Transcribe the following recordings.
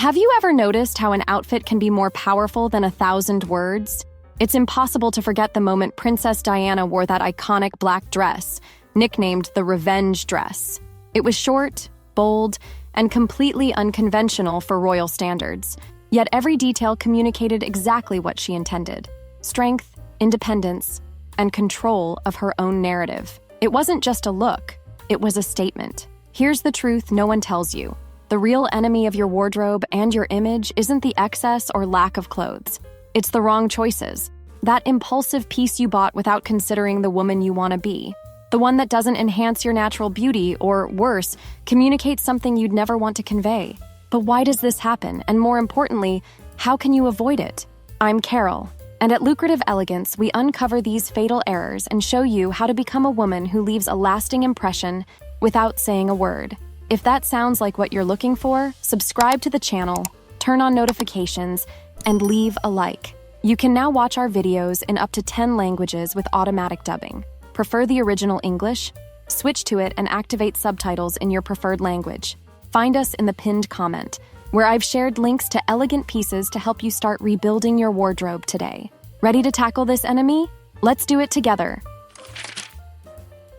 Have you ever noticed how an outfit can be more powerful than 1,000 words? It's impossible to forget the moment Princess Diana wore that iconic black dress, nicknamed the Revenge Dress. It was short, bold, and completely unconventional for royal standards, yet every detail communicated exactly what she intended: strength, independence, and control of her own narrative. It wasn't just a look, it was a statement. Here's the truth no one tells you. The real enemy of your wardrobe and your image isn't the excess or lack of clothes. It's the wrong choices. That impulsive piece you bought without considering the woman you want to be. The one that doesn't enhance your natural beauty, or worse, communicate something you'd never want to convey. But why does this happen? And more importantly, how can you avoid it? I'm Carol, and at Lucrative Elegance, we uncover these fatal errors and show you how to become a woman who leaves a lasting impression without saying a word. If that sounds like what you're looking for, subscribe to the channel, turn on notifications, and leave a like. You can now watch our videos in up to 10 languages with automatic dubbing. Prefer the original English? Switch to it and activate subtitles in your preferred language. Find us in the pinned comment, where I've shared links to elegant pieces to help you start rebuilding your wardrobe today. Ready to tackle this enemy? Let's do it together.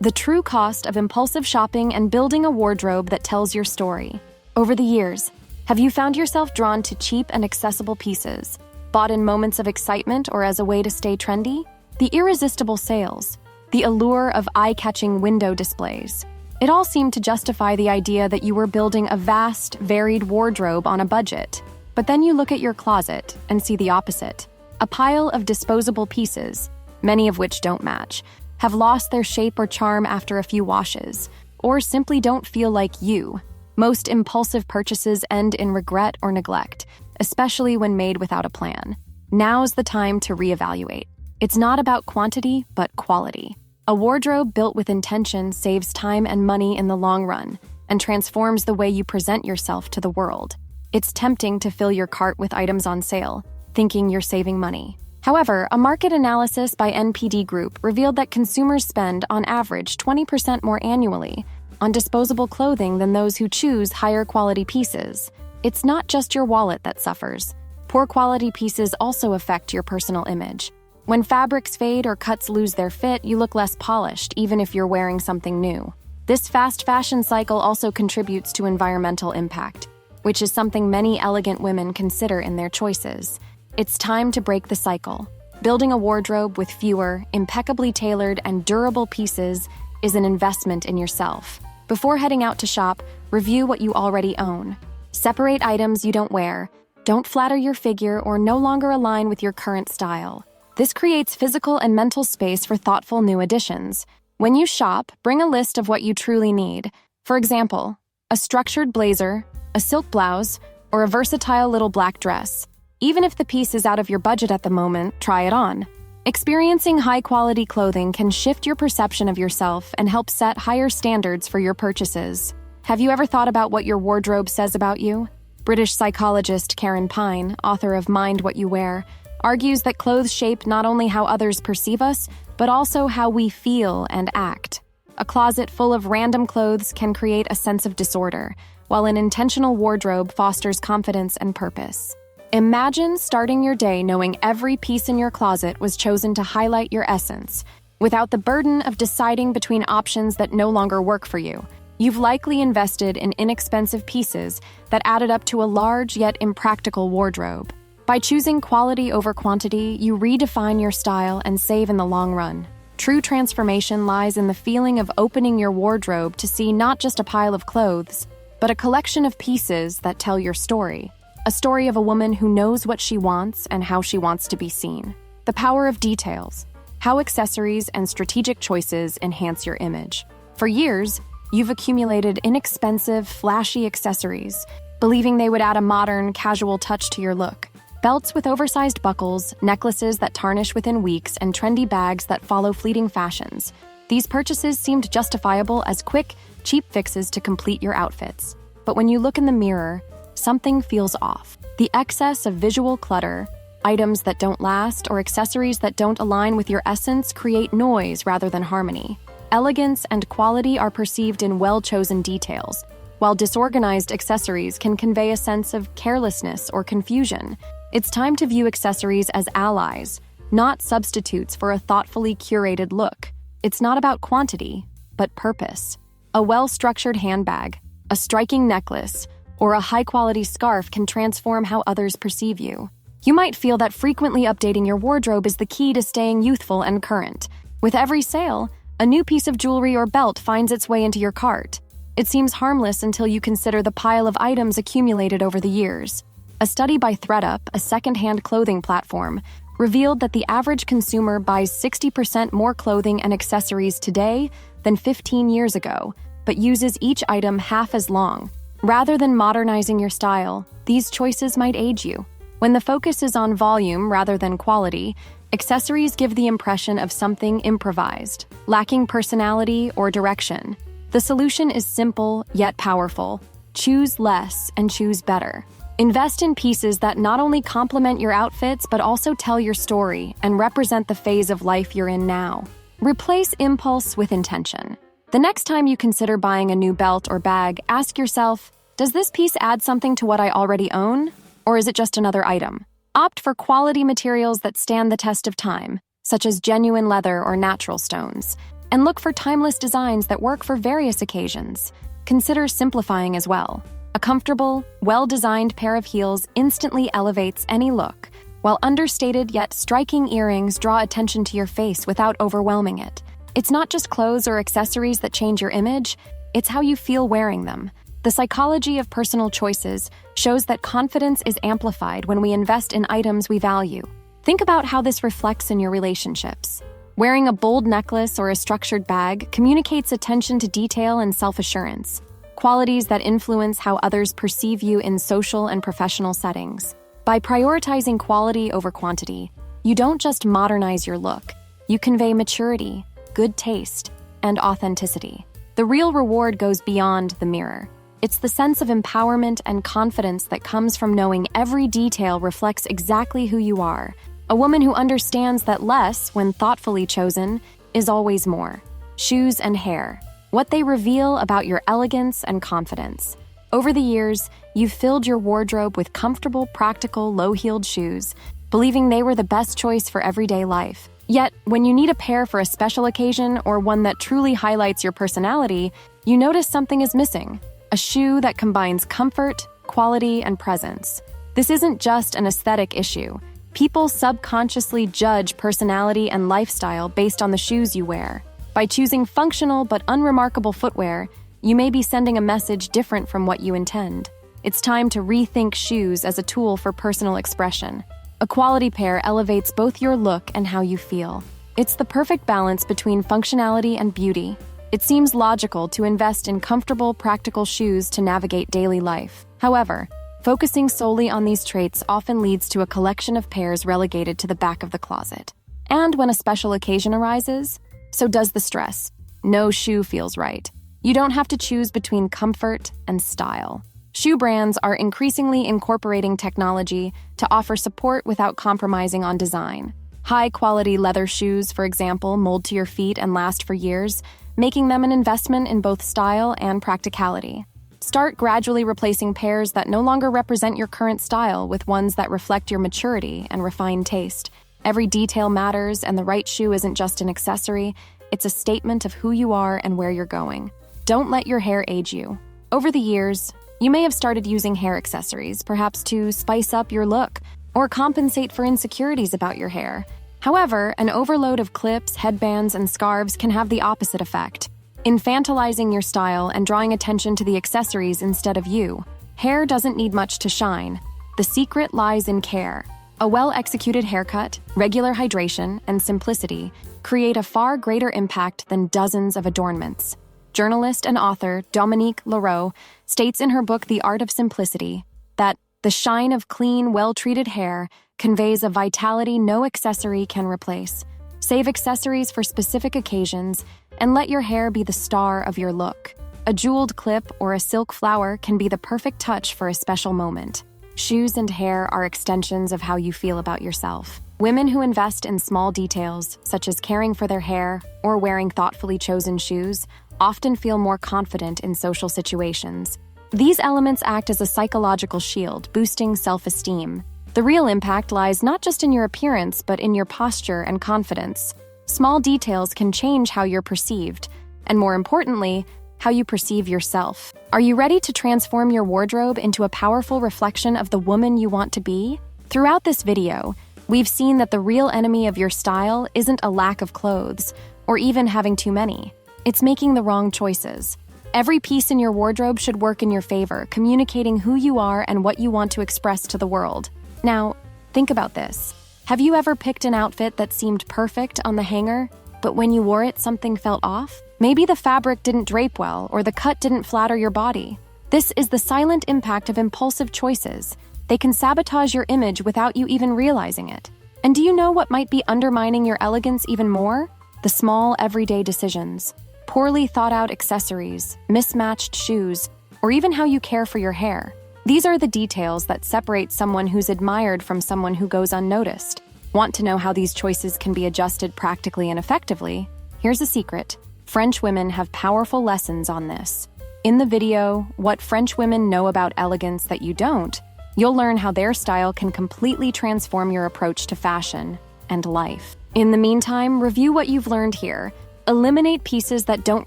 The true cost of impulsive shopping and building a wardrobe that tells your story. Over the years, have you found yourself drawn to cheap and accessible pieces, bought in moments of excitement or as a way to stay trendy? The irresistible sales, the allure of eye-catching window displays. It all seemed to justify the idea that you were building a vast, varied wardrobe on a budget. But then you look at your closet and see the opposite. A pile of disposable pieces, many of which don't match, have lost their shape or charm after a few washes, or simply don't feel like you. Most impulsive purchases end in regret or neglect, especially when made without a plan. Now's the time to reevaluate. It's not about quantity, but quality. A wardrobe built with intention saves time and money in the long run and transforms the way you present yourself to the world. It's tempting to fill your cart with items on sale, thinking you're saving money. However, a market analysis by NPD Group revealed that consumers spend, on average, 20% more annually on disposable clothing than those who choose higher quality pieces. It's not just your wallet that suffers. Poor quality pieces also affect your personal image. When fabrics fade or cuts lose their fit, you look less polished, even if you're wearing something new. This fast fashion cycle also contributes to environmental impact, which is something many elegant women consider in their choices. It's time to break the cycle. Building a wardrobe with fewer, impeccably tailored, and durable pieces is an investment in yourself. Before heading out to shop, review what you already own. Separate items you don't wear, don't flatter your figure, or no longer align with your current style. This creates physical and mental space for thoughtful new additions. When you shop, bring a list of what you truly need. For example, a structured blazer, a silk blouse, or a versatile little black dress. Even if the piece is out of your budget at the moment, try it on. Experiencing high-quality clothing can shift your perception of yourself and help set higher standards for your purchases. Have you ever thought about what your wardrobe says about you? British psychologist Karen Pine, author of Mind What You Wear, argues that clothes shape not only how others perceive us, but also how we feel and act. A closet full of random clothes can create a sense of disorder, while an intentional wardrobe fosters confidence and purpose. Imagine starting your day knowing every piece in your closet was chosen to highlight your essence, without the burden of deciding between options that no longer work for you. You've likely invested in inexpensive pieces that added up to a large yet impractical wardrobe. By choosing quality over quantity, you redefine your style and save in the long run. True transformation lies in the feeling of opening your wardrobe to see not just a pile of clothes, but a collection of pieces that tell your story. A story of a woman who knows what she wants and how she wants to be seen. The power of details. How accessories and strategic choices enhance your image. For years, you've accumulated inexpensive, flashy accessories, believing they would add a modern, casual touch to your look. Belts with oversized buckles, necklaces that tarnish within weeks, and trendy bags that follow fleeting fashions. These purchases seemed justifiable as quick, cheap fixes to complete your outfits. But when you look in the mirror, something feels off. The excess of visual clutter, items that don't last, or accessories that don't align with your essence create noise rather than harmony. Elegance and quality are perceived in well-chosen details, while disorganized accessories can convey a sense of carelessness or confusion. It's time to view accessories as allies, not substitutes for a thoughtfully curated look. It's not about quantity, but purpose. A well-structured handbag, a striking necklace, or a high-quality scarf can transform how others perceive you. You might feel that frequently updating your wardrobe is the key to staying youthful and current. With every sale, a new piece of jewelry or belt finds its way into your cart. It seems harmless until you consider the pile of items accumulated over the years. A study by ThredUp, a second-hand clothing platform, revealed that the average consumer buys 60% more clothing and accessories today than 15 years ago, but uses each item half as long. Rather than modernizing your style, these choices might age you. When the focus is on volume rather than quality, accessories give the impression of something improvised, lacking personality or direction. The solution is simple yet powerful. Choose less and choose better. Invest in pieces that not only complement your outfits but also tell your story and represent the phase of life you're in now. Replace impulse with intention. The next time you consider buying a new belt or bag, ask yourself, does this piece add something to what I already own? Or is it just another item? Opt for quality materials that stand the test of time, such as genuine leather or natural stones, and look for timeless designs that work for various occasions. Consider simplifying as well. A comfortable, well-designed pair of heels instantly elevates any look, while understated yet striking earrings draw attention to your face without overwhelming it. It's not just clothes or accessories that change your image, it's how you feel wearing them. The psychology of personal choices shows that confidence is amplified when we invest in items we value. Think about how this reflects in your relationships. Wearing a bold necklace or a structured bag communicates attention to detail and self-assurance, qualities that influence how others perceive you in social and professional settings. By prioritizing quality over quantity, you don't just modernize your look, you convey maturity, good taste, and authenticity. The real reward goes beyond the mirror. It's the sense of empowerment and confidence that comes from knowing every detail reflects exactly who you are. A woman who understands that less, when thoughtfully chosen, is always more. Shoes and hair. What they reveal about your elegance and confidence. Over the years, you've filled your wardrobe with comfortable, practical, low-heeled shoes, believing they were the best choice for everyday life. Yet, when you need a pair for a special occasion or one that truly highlights your personality, you notice something is missing. A shoe that combines comfort, quality, and presence. This isn't just an aesthetic issue. People subconsciously judge personality and lifestyle based on the shoes you wear. By choosing functional but unremarkable footwear, you may be sending a message different from what you intend. It's time to rethink shoes as a tool for personal expression. A quality pair elevates both your look and how you feel. It's the perfect balance between functionality and beauty. It seems logical to invest in comfortable, practical shoes to navigate daily life. However, focusing solely on these traits often leads to a collection of pairs relegated to the back of the closet. And when a special occasion arises, so does the stress. No shoe feels right. You don't have to choose between comfort and style. Shoe brands are increasingly incorporating technology to offer support without compromising on design. High-quality leather shoes, for example, mold to your feet and last for years, making them an investment in both style and practicality. Start gradually replacing pairs that no longer represent your current style with ones that reflect your maturity and refined taste. Every detail matters, and the right shoe isn't just an accessory, it's a statement of who you are and where you're going. Don't let your hair age you. Over the years, you may have started using hair accessories, perhaps to spice up your look or compensate for insecurities about your hair. However, an overload of clips, headbands, and scarves can have the opposite effect, infantilizing your style and drawing attention to the accessories instead of you. Hair doesn't need much to shine. The secret lies in care. A well-executed haircut, regular hydration, and simplicity create a far greater impact than dozens of adornments. Journalist and author Dominique Leroux states in her book The Art of Simplicity that the shine of clean, well-treated hair conveys a vitality no accessory can replace. Save accessories for specific occasions and let your hair be the star of your look. A jeweled clip or a silk flower can be the perfect touch for a special moment. Shoes and hair are extensions of how you feel about yourself. Women who invest in small details, such as caring for their hair or wearing thoughtfully chosen shoes, often feel more confident in social situations. These elements act as a psychological shield, boosting self-esteem. The real impact lies not just in your appearance, but in your posture and confidence. Small details can change how you're perceived, and more importantly, how you perceive yourself. Are you ready to transform your wardrobe into a powerful reflection of the woman you want to be? Throughout this video, we've seen that the real enemy of your style isn't a lack of clothes, or even having too many. It's making the wrong choices. Every piece in your wardrobe should work in your favor, communicating who you are and what you want to express to the world. Now, think about this. Have you ever picked an outfit that seemed perfect on the hanger, but when you wore it, something felt off? Maybe the fabric didn't drape well, or the cut didn't flatter your body. This is the silent impact of impulsive choices. They can sabotage your image without you even realizing it. And do you know what might be undermining your elegance even more? The small, everyday decisions. Poorly thought-out accessories, mismatched shoes, or even how you care for your hair. These are the details that separate someone who's admired from someone who goes unnoticed. Want to know how these choices can be adjusted practically and effectively? Here's a secret. French women have powerful lessons on this. In the video, What French Women Know About Elegance That You Don't, you'll learn how their style can completely transform your approach to fashion and life. In the meantime, review what you've learned here. Eliminate pieces that don't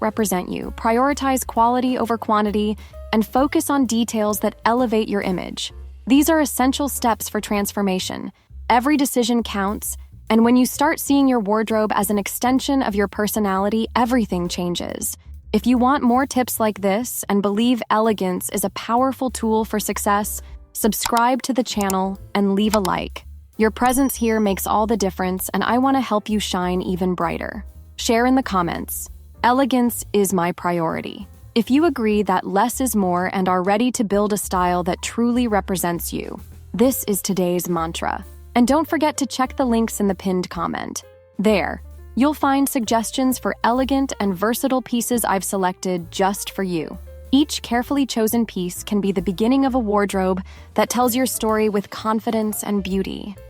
represent you, prioritize quality over quantity, and focus on details that elevate your image. These are essential steps for transformation. Every decision counts, and when you start seeing your wardrobe as an extension of your personality, everything changes. If you want more tips like this and believe elegance is a powerful tool for success, subscribe to the channel and leave a like. Your presence here makes all the difference, and I want to help you shine even brighter. Share in the comments. Elegance is my priority. If you agree that less is more and are ready to build a style that truly represents you, this is today's mantra. And don't forget to check the links in the pinned comment. There, you'll find suggestions for elegant and versatile pieces I've selected just for you. Each carefully chosen piece can be the beginning of a wardrobe that tells your story with confidence and beauty.